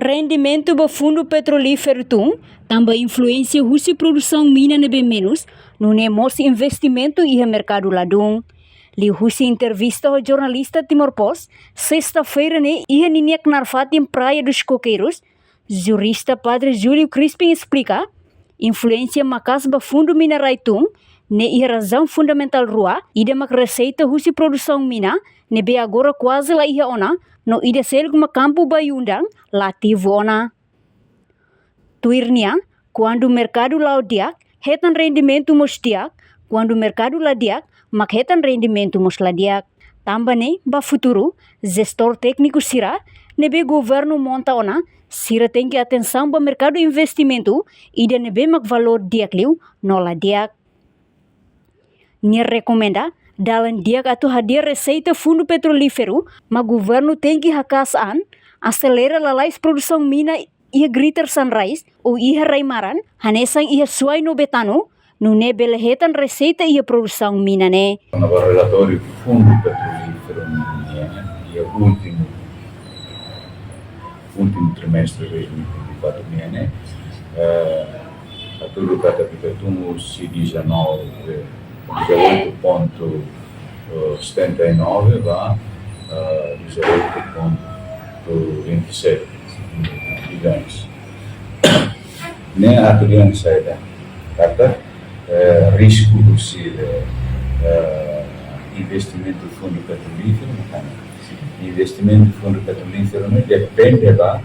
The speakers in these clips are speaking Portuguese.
Rendimento do fundo petrolífero também influencia a produção mina nebe menos no negócio investimento e o mercado ladum. Li husi entrevista ao jornalista Timor Post sexta-feira e Niniak Narfat em Praia dos Coqueiros. Jurista Padre Júlio Crispin explica influência macas ba fundo minerai e razão fundamental rua e de receita husi produção mina nebe agora quase lá ia ona no ide selguma campo bayundang lativo ona. Tuirnia, quando o mercado laudiak, hetan rendimento mostiak, quando o mercado ladiak, mak hetan rendimento mosladiak. Também, ba futuro, gestor técnico sira, nebe governo monta ona, sira tem que atenção ba mercado investimento e de nebe mak valor diak liu no ladiak. Nia recomenda dalam diak atau hadir receita fundo petrolífero, mas governo tem que hakasaan, acelera lalais produção mina ia Greater Sunrise ou ia Raimaran, hanesang ia suai no betano, no nebelehetan receita ia produção mina ne. No relatório do fundo petrolífero ia último trimestre de 2024 né, a tudo kata kita tunggu CD19 18.79 va 18.27 bilhões. Nem a tudo saída kata risco do investimento do fundo petrolífero, investimento do fundo petrolífero não depende da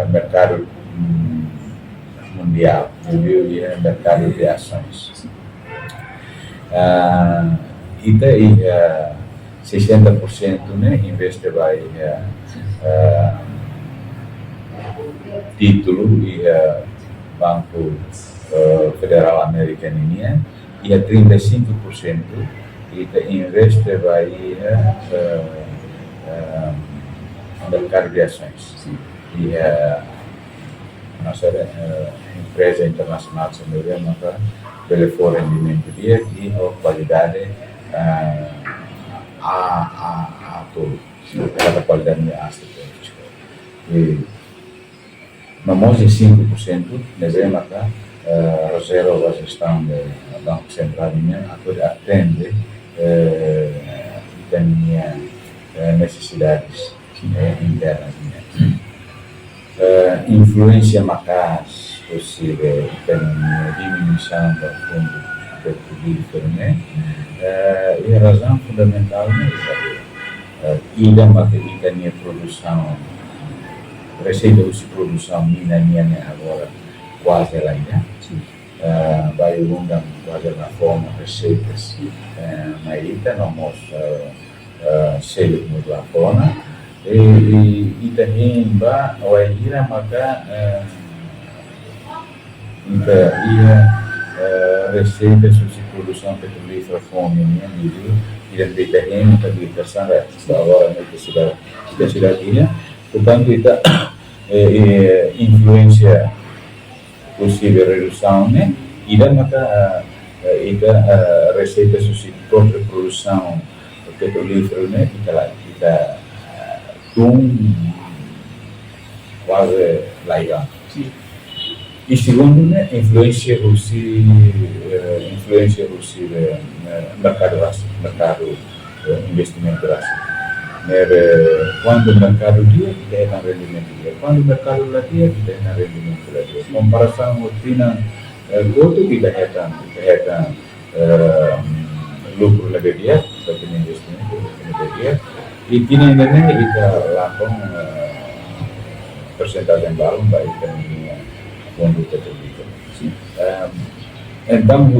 mercado mundial, e mercado de ações. E daí 60% né, investe vai título e Banco Federal Americano e a 35% investe vai mercado de ações. E nossa empresa internacional se maka pelo for rendimento dia e a qualidade a todo cada qualidade de asset e mas de 5% neve maka reserva a gestão do Banco Central atende minha necessidades internas. Influência macas possível tem diminuição do fundo petrolífero, né? E a razão fundamental é ida minha produção, receita de produção minha agora quase lá ainda, vai longa quase na forma receitas, na ida não mostra selo muito lá fora. E também ba awalnya maka receita de produção petrolífera fome itu tidak ditahan bagi tersangka bahwa kita sudah punya tentang kita influência possível redução né tidak maka receita de própria produção petrolífera né kita quase legal. E segundo, né, influência Rússia mercado investimento Rússia. Quando o mercado dia tem rendimento dia, quando o mercado lá dia tem rendimento lá dia. Comparação rotina todo kita hetan lucro lebih dia, seperti investimento lebih dia. E tinha ainda kita lakukan persentase baru baik dengan fundo petrolífero. Então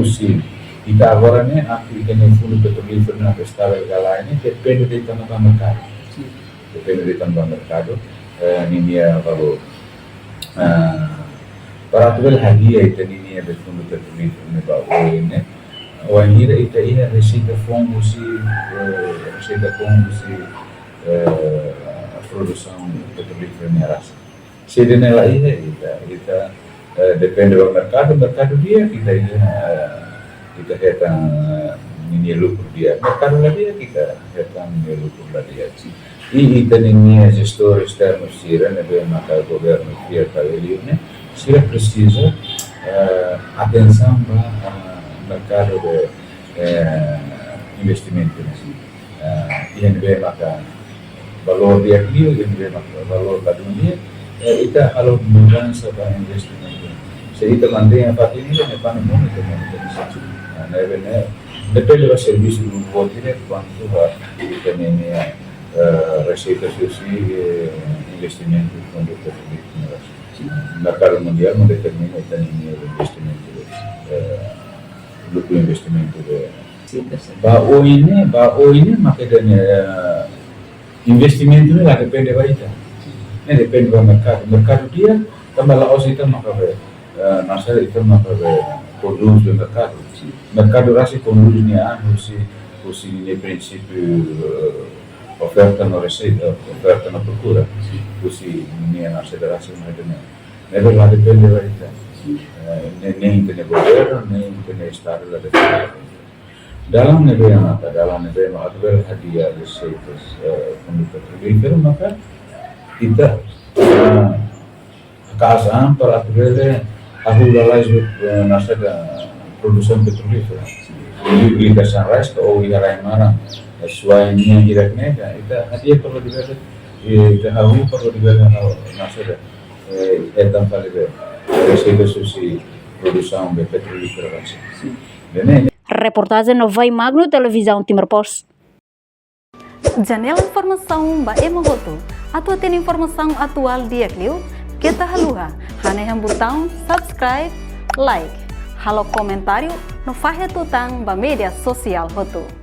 kita agora né aqui tem fundo petrolífero na estava lá né depende de tanto mercado. Depende de tanto mercado ninguém valor. Para tu hadiah itu ninguém de fundo petrolífero ne bawa né. Wanira ita receita fundo produção petrolífera Rússia. Se de nela ita depende do mercado dia kita hetan ini lucro dia. Mercado lah dia kita hetan lucro lah dia. E também gestor externo Sira, né, bem maka governo Pierre Cavelier, né, Sira precisa atenção para o mercado de investimento, né, e bem maka valor de aqui, e bem maka valor da dunia, itu kalau mudança para investimento. Se itu mantém a partir de né, para o mundo também, né, depende do serviço do governo, né, quanto vai também receita social investimento quando o mercado mundial não determina o investimento do investimento ini makanya investimento ini lah depende baita ini depende do mercado dia tambah lá os itu maka nasa itu maka produz do mercado rasa conduznya se em princípio oferta na receita, oferta na procura, così non è una federazione non la dipende da ita, nem tem governo, nem tem estado da defesa. Dalam negara adalah hadiah receitas conduta petrolífera, maka kita keasaan para atlet ahululais nasa da produção petrolífera. Ligação resta ou iharai marang sesuainya hiraknya, itu hadiah perlu dibayar, tahu perlu dibayar nasa etam kali receita susi produção de petrolífera rasa. Reportagem no Vai Magno, televisão Timor-Poste. Janela informação ba emohoto. Atua tem informação atual dia clio. Kita haluha. Haneham botão subscribe, like. Halo comentário no Fahia Tutang ba media sosial hoto.